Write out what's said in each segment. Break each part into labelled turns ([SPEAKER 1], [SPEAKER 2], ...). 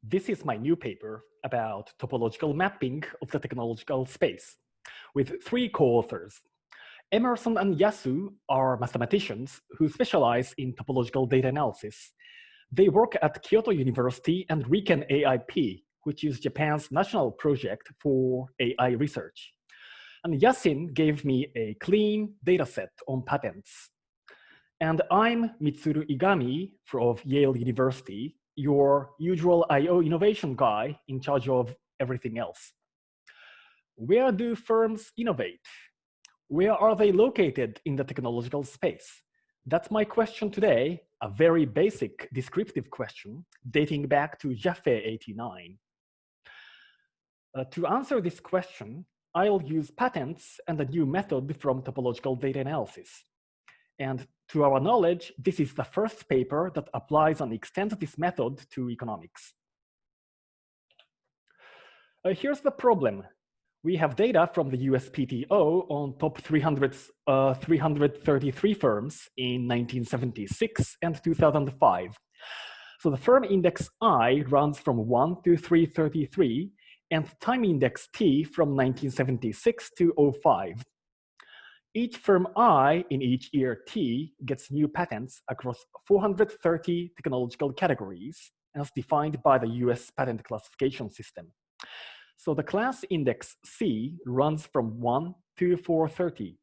[SPEAKER 1] This is my new paper about topological mapping of the technological space with 3 co-authors. Emerson and Yasu are mathematicians who specialize in topological data analysis. They work at Kyoto University and RIKEN AIP, which is Japan's national project for AI research. And Yasin gave me a clean dataset on patents. And I'm Mitsuru Igami of Yale University, your usual I/O innovation guy in charge of everything else. Where do firms innovate? Where are they located in the technological space? That's my question today, a very basic descriptive question dating back to Jaffe 89. To answer this question, I'll use patents and a new method from topological data analysis. And to our knowledge, this is the first paper that applies and extends this method to economics. Here's the problem. We have data from the USPTO on top 333 firms in 1976 and 2005. So the firm index I runs from 1 to 333 and time index T from 1976 to 05. Each firm I in each year T gets new patents across 430 technological categories as defined by the US patent classification system. So the class index C runs from 1 to 430,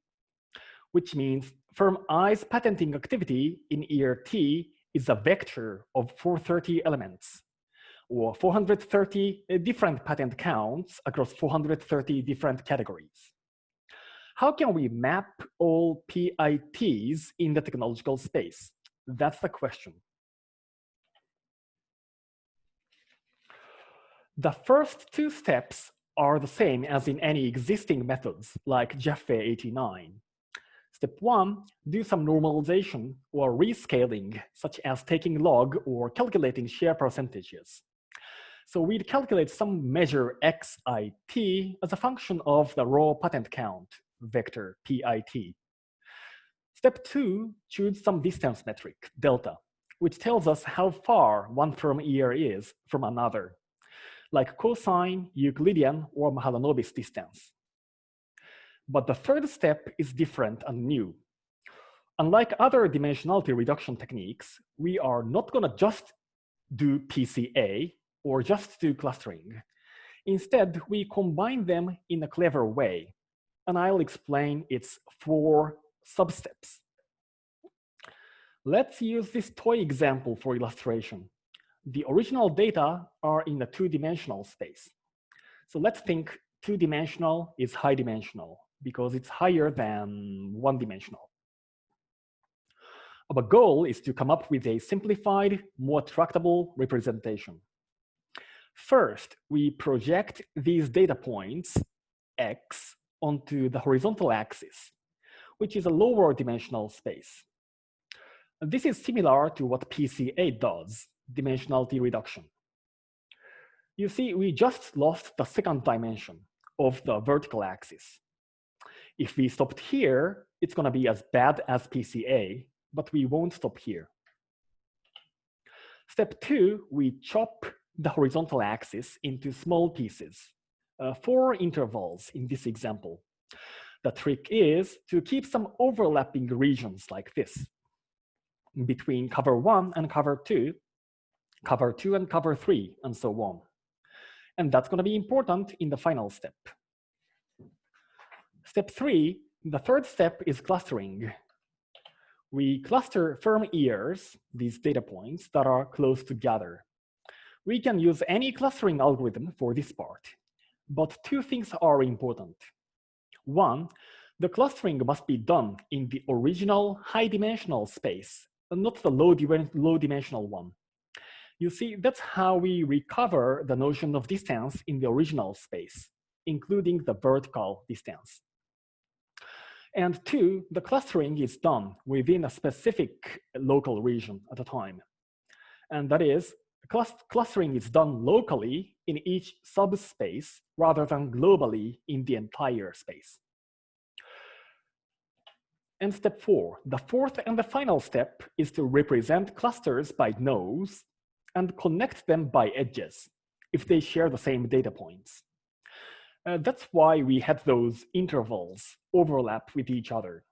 [SPEAKER 1] which means firm I's patenting activity in year T is a vector of 430 elements, or 430 different patent counts across 430 different categories. How can we map all PITs in the technological space? That's the question. The first 2 steps are the same as in any existing methods, like Jaffe 89. Step 1, do some normalization or rescaling, such as taking log or calculating share percentages. So we'd calculate some measure xit as a function of the raw patent count vector PIT. Step 2, choose some distance metric, delta, which tells us how far one firm year is from another, like cosine, Euclidean, or Mahalanobis distance. But the third step is different and new. Unlike other dimensionality reduction techniques, we are not going to just do PCA or just do clustering. Instead, we combine them in a clever way, and I'll explain its 4 sub-steps. Let's use this toy example for illustration. The original data are in the 2-dimensional space. So let's think 2-dimensional is high dimensional because it's higher than 1-dimensional. Our goal is to come up with a simplified, more tractable representation. First, we project these data points, X, onto the horizontal axis, which is a lower dimensional space. This is similar to what PCA does, dimensionality reduction. You see, we just lost the 2nd dimension of the vertical axis. If we stopped here, it's going to be as bad as PCA, but we won't stop here. Step 2, we chop the horizontal axis into small pieces, 4 intervals in this example. The trick is to keep some overlapping regions like this between cover 1 and cover 2, cover 2 and cover 3, and so on. And that's going to be important in the final step. Step 3, the 3rd step is clustering. We cluster firm years, these data points, that are close together. We can use any clustering algorithm for this part, but 2 things are important. 1, the clustering must be done in the original high-dimensional space, and not the low-dimensional one. You see, that's how we recover the notion of distance in the original space, including the vertical distance. And 2, the clustering is done within a specific local region at a time. And that is, clustering is done locally in each subspace rather than globally in the entire space. And step 4, the 4th and the final step is to represent clusters by nodes and connect them by edges if they share the same data points. That's why we had those intervals overlap with each other.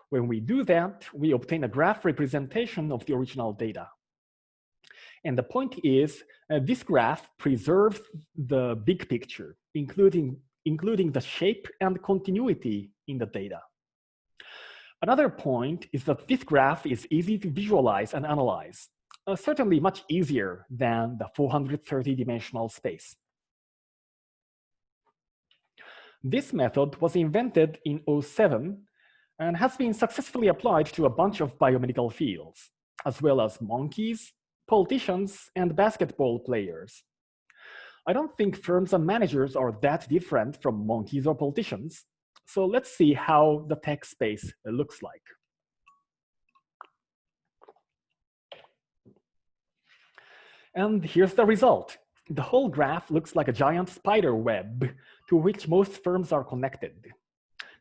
[SPEAKER 1] When we do that, we obtain a graph representation of the original data. And the point is, this graph preserves the big picture, including the shape and continuity in the data. Another point is that this graph is easy to visualize and analyze, certainly much easier than the 430-dimensional space. This method was invented in 2007 and has been successfully applied to a bunch of biomedical fields, as well as monkeys, politicians, and basketball players. I don't think firms and managers are that different from monkeys or politicians, so let's see how the tech space looks like. And here's the result. The whole graph looks like a giant spider web to which most firms are connected.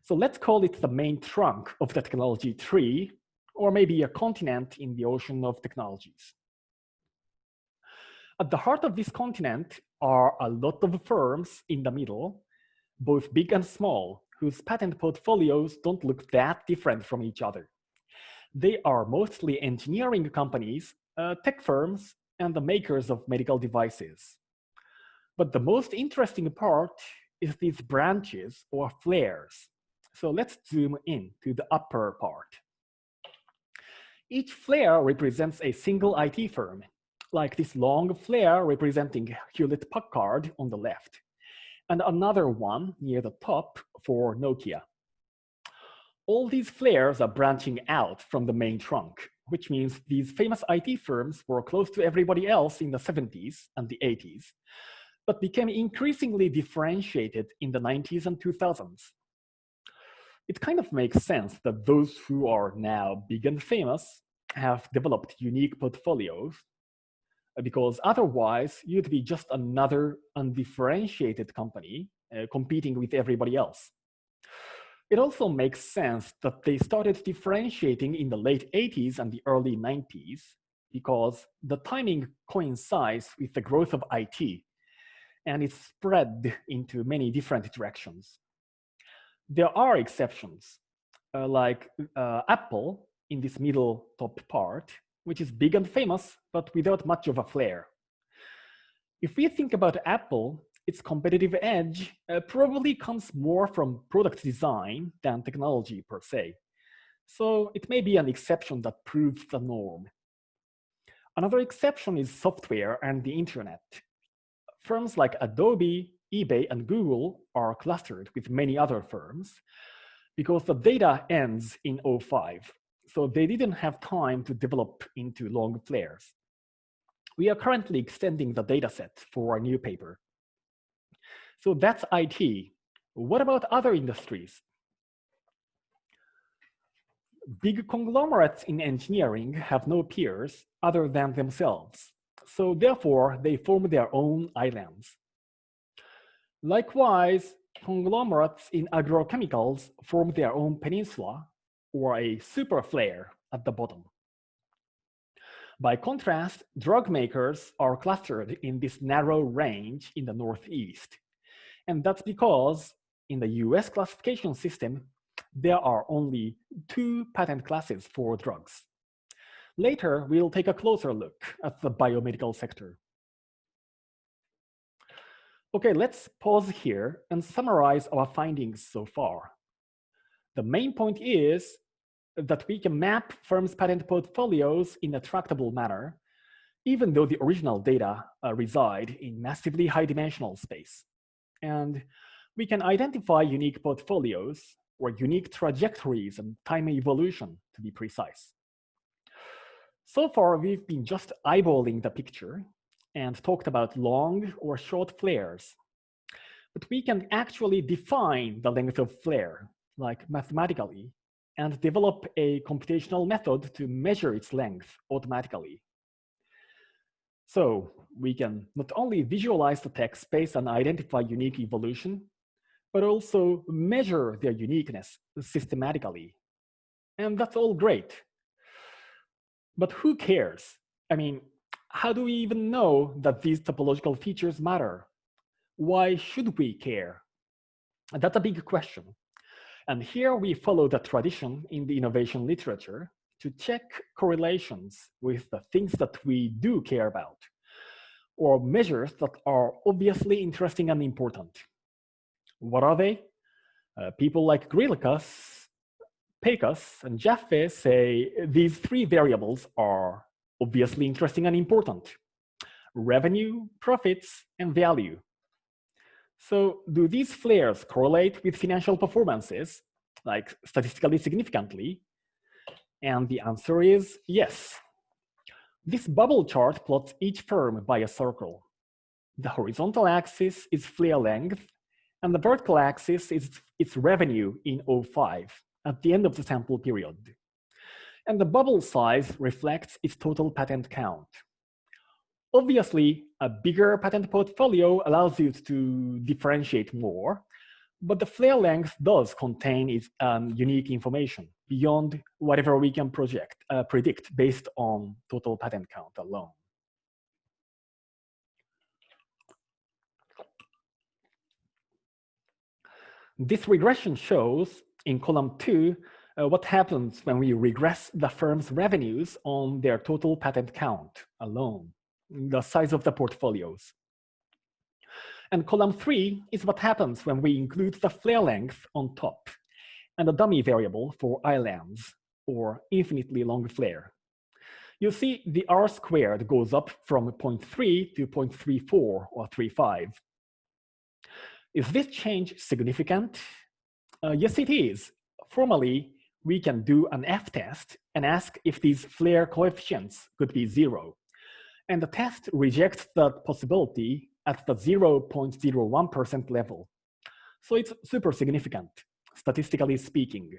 [SPEAKER 1] So let's call it the main trunk of the technology tree, or maybe a continent in the ocean of technologies. At the heart of this continent are a lot of firms in the middle, both big and small, whose patent portfolios don't look that different from each other. They are mostly engineering companies, tech firms, and the makers of medical devices. But the most interesting part is these branches or flares. So let's zoom in to the upper part. Each flare represents a single IT firm, like this long flare representing Hewlett-Packard on the left, and another one near the top for Nokia. All these flares are branching out from the main trunk, which means these famous IT firms were close to everybody else in the 70s and the 80s, but became increasingly differentiated in the 90s and 2000s. It kind of makes sense that those who are now big and famous have developed unique portfolios, because otherwise you'd be just another undifferentiated company competing with everybody else. It also makes sense that they started differentiating in the late 80s and the early 90s because the timing coincides with the growth of IT, and it's spread into many different directions. There are exceptions, like Apple in this middle top part, which is big and famous, but without much of a flair. If we think about Apple, its competitive edge probably comes more from product design than technology per se. So it may be an exception that proves the norm. Another exception is software and the internet. Firms like Adobe, eBay, and Google are clustered with many other firms because the data ends in 2005. So they didn't have time to develop into long flares. We are currently extending the dataset for a new paper. So that's IT. What about other industries? Big conglomerates in engineering have no peers other than themselves. So therefore, they form their own islands. Likewise, conglomerates in agrochemicals form their own peninsula or a super flare at the bottom. By contrast, drug makers are clustered in this narrow range in the Northeast. And that's because in the US classification system, there are only 2 patent classes for drugs. Later, we'll take a closer look at the biomedical sector. Okay, let's pause here and summarize our findings so far. The main point is that we can map firms' patent portfolios in a tractable manner, even though the original data reside in massively high-dimensional space. And we can identify unique portfolios or unique trajectories and time evolution, to be precise. So far, we've been just eyeballing the picture and talked about long or short flares. But we can actually define the length of flare, like mathematically, and develop a computational method to measure its length automatically. So we can not only visualize the tech space and identify unique evolution, but also measure their uniqueness systematically. And that's all great. But who cares? I mean, how do we even know that these topological features matter? Why should we care? That's a big question. And here we follow the tradition in the innovation literature to check correlations with the things that we do care about, or measures that are obviously interesting and important. What are they? People like Grillicus, Pecos, and Jaffe say these three variables are obviously interesting and important: revenue, profits, and value. So do these flares correlate with financial performances, like statistically significantly? And the answer is yes. This bubble chart plots each firm by a circle. The horizontal axis is flare length, and the vertical axis is its revenue in 05, at the end of the sample period. And the bubble size reflects its total patent count. Obviously, a bigger patent portfolio allows you to differentiate more, but the flare length does contain its unique information beyond whatever we can predict based on total patent count alone. This regression shows in column 2 what happens when we regress the firm's revenues on their total patent count alone, the size of the portfolios. And column 3 is what happens when we include the flare length on top and a dummy variable for islands, or infinitely long flare. You see the R squared goes up from 0.3 to 0.34 or 0.35. Is this change significant? Yes, it is. Formally, we can do an F-test and ask if these flare coefficients could be 0. And the test rejects that possibility at the 0.01% level. So it's super significant, statistically speaking.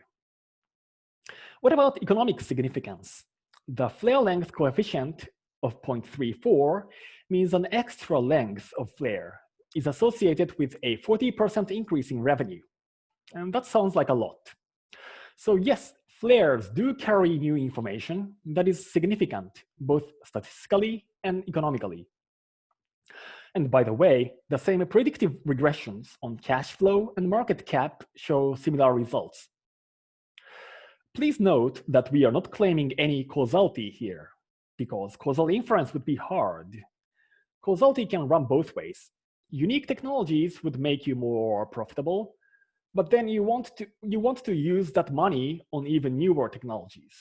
[SPEAKER 1] What about economic significance? The flare length coefficient of 0.34 means an extra length of flare is associated with a 40% increase in revenue. And that sounds like a lot. So yes, flares do carry new information that is significant, both statistically and economically. And by the way, the same predictive regressions on cash flow and market cap show similar results. Please note that we are not claiming any causality here, because causal inference would be hard. Causality can run both ways. Unique technologies would make you more profitable, but then you want to use that money on even newer technologies.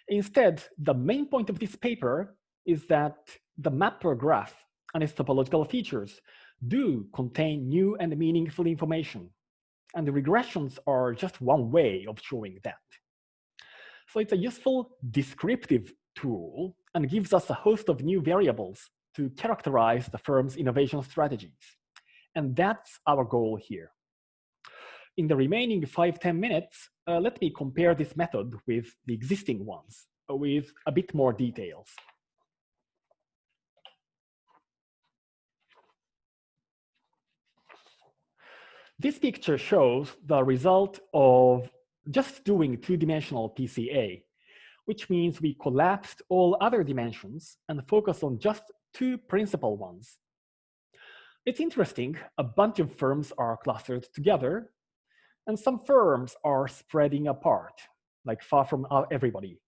[SPEAKER 1] Instead, the main point of this paper is that the mapper graph and its topological features do contain new and meaningful information, and the regressions are just one way of showing that. So it's a useful descriptive tool and gives us a host of new variables to characterize the firm's innovation strategies. And that's our goal here. In the remaining 5-10 minutes, let me compare this method with the existing ones with a bit more details. This picture shows the result of just doing two-dimensional PCA, which means we collapsed all other dimensions and focused on just two principal ones. It's interesting, a bunch of firms are clustered together, and some firms are spreading apart, like far from everybody.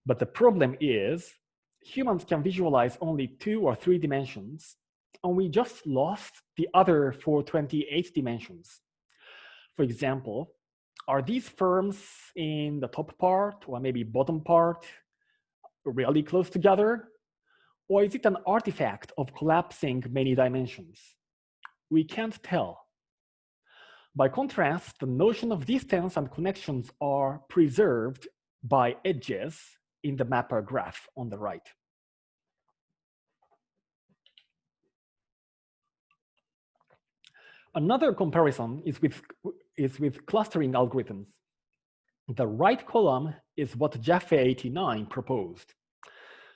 [SPEAKER 1] But the problem is, humans can visualize only 2 or 3 dimensions, and we just lost the other 428 dimensions. For example, are these firms in the top part or maybe bottom part really close together? Or is it an artifact of collapsing many dimensions? We can't tell. By contrast, the notion of distance and connections are preserved by edges in the mapper graph on the right. Another comparison is with clustering algorithms. The right column is what Jaffe 89 proposed.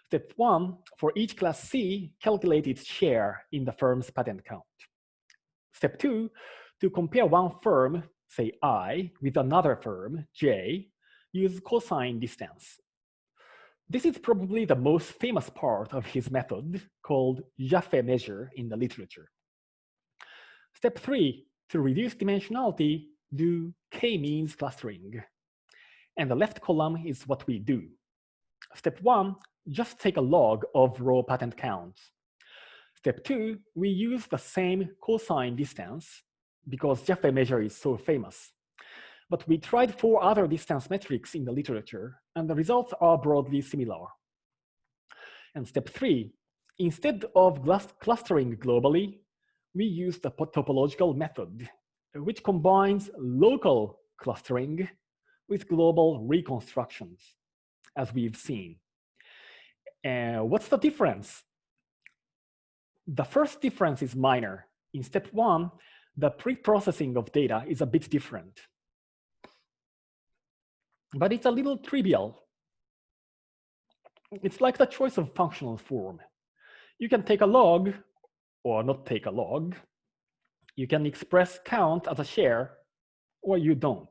[SPEAKER 1] Step 1, for each class C, calculate its share in the firm's patent count. Step 2, to compare one firm, say I, with another firm, J, use cosine distance. This is probably the most famous part of his method, called Jaffe measure in the literature. Step 3, to reduce dimensionality, do k-means clustering. And the left column is what we do. Step 1, just take a log of raw patent counts. Step 2, we use the same cosine distance because Jaffe measure is so famous. But we tried 4 other distance metrics in the literature, and the results are broadly similar. And step 3, instead of clustering globally, we use the topological method, which combines local clustering with global reconstructions, as we've seen. What's the difference? The first difference is minor. In step 1, the pre-processing of data is a bit different. But it's a little trivial. It's like the choice of functional form. You can take a log or not take a log. You can express count as a share or you don't.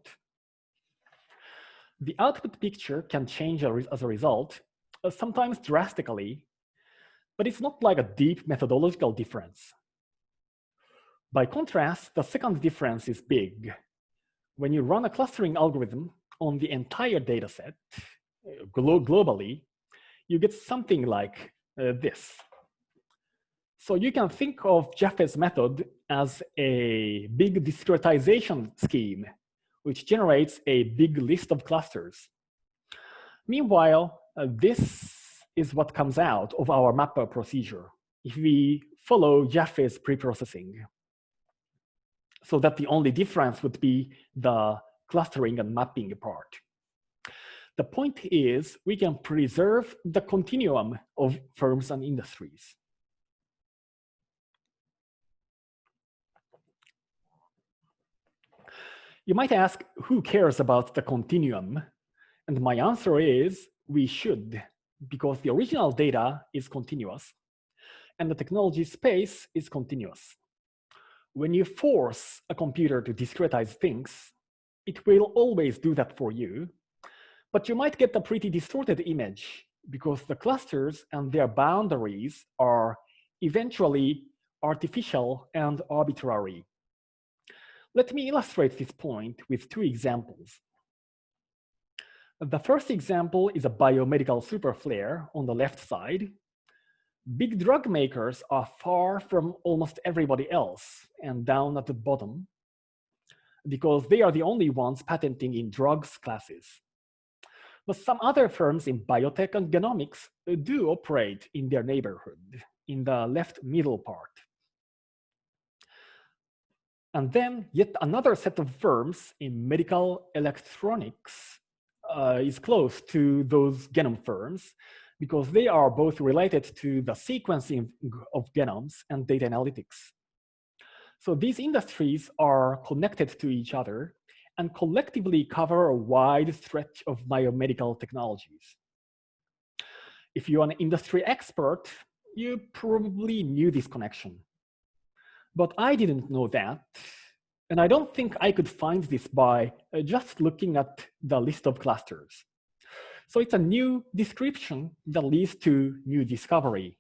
[SPEAKER 1] The output picture can change as a result, sometimes drastically, but it's not like a deep methodological difference. By contrast, the second difference is big. When you run a clustering algorithm on the entire dataset, globally, you get something like this. So you can think of Jaffe's method as a big discretization scheme, which generates a big list of clusters. Meanwhile, this is what comes out of our mapper procedure if we follow Jaffe's preprocessing. So that the only difference would be the clustering and mapping part. The point is, we can preserve the continuum of firms and industries. You might ask, who cares about the continuum? And my answer is, we should, because the original data is continuous, and the technology space is continuous. When you force a computer to discretize things, it will always do that for you, but you might get a pretty distorted image because the clusters and their boundaries are eventually artificial and arbitrary. Let me illustrate this point with 2 examples. The first example is a biomedical superflare on the left side. Big drug makers are far from almost everybody else and down at the bottom because they are the only ones patenting in drugs classes. But some other firms in biotech and genomics do operate in their neighborhood, in the left middle part. And then yet another set of firms in medical electronics is close to those genome firms because they are both related to the sequencing of genomes and data analytics. So these industries are connected to each other and collectively cover a wide stretch of biomedical technologies. If you're an industry expert, you probably knew this connection. But I didn't know that, and I don't think I could find this by just looking at the list of clusters. So it's a new description that leads to new discovery.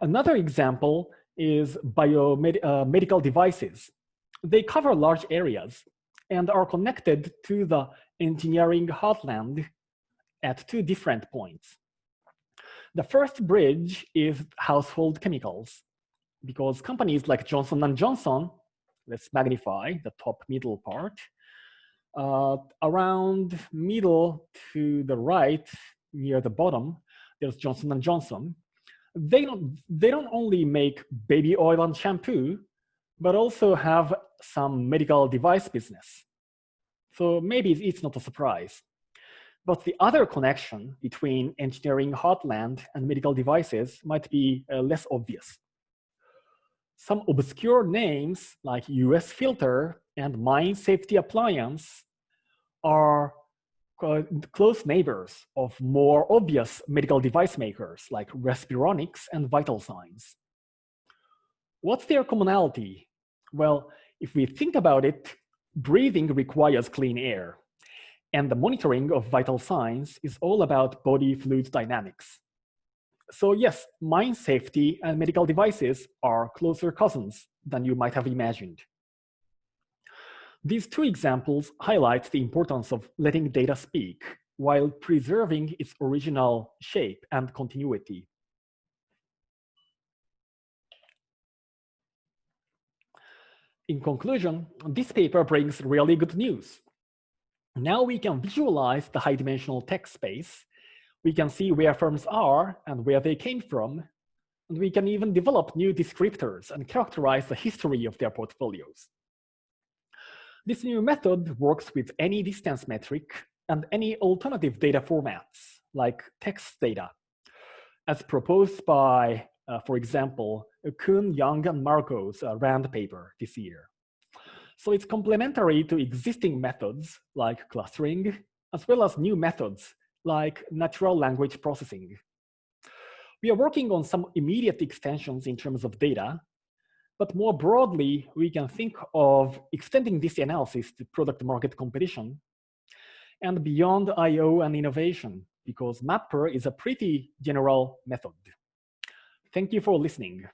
[SPEAKER 1] Another example is medical devices. They cover large areas and are connected to the engineering heartland at 2 different points. The first bridge is household chemicals, because companies like Johnson & Johnson, let's magnify the top middle part, around middle to the right, near the bottom, there's Johnson & Johnson. They don't only make baby oil and shampoo, but also have some medical device business. So maybe it's not a surprise. But the other connection between engineering heartland and medical devices might be less obvious. Some obscure names like US Filter and Mine Safety Appliance are close neighbors of more obvious medical device makers like Respironics and Vital Signs. What's their commonality? Well, if we think about it, breathing requires clean air. And the monitoring of vital signs is all about body fluid dynamics. So yes, mine safety and medical devices are closer cousins than you might have imagined. These two examples highlight the importance of letting data speak while preserving its original shape and continuity. In conclusion, this paper brings really good news. Now we can visualize the high-dimensional text space. We can see where firms are and where they came from, and we can even develop new descriptors and characterize the history of their portfolios. This new method works with any distance metric and any alternative data formats, like text data, as proposed by, for example, Kuhn, Young, and Marco's RAND paper this year. So it's complementary to existing methods like clustering, as well as new methods like natural language processing. We are working on some immediate extensions in terms of data, but more broadly, we can think of extending this analysis to product market competition and beyond I/O and innovation, because MAPPER is a pretty general method. Thank you for listening.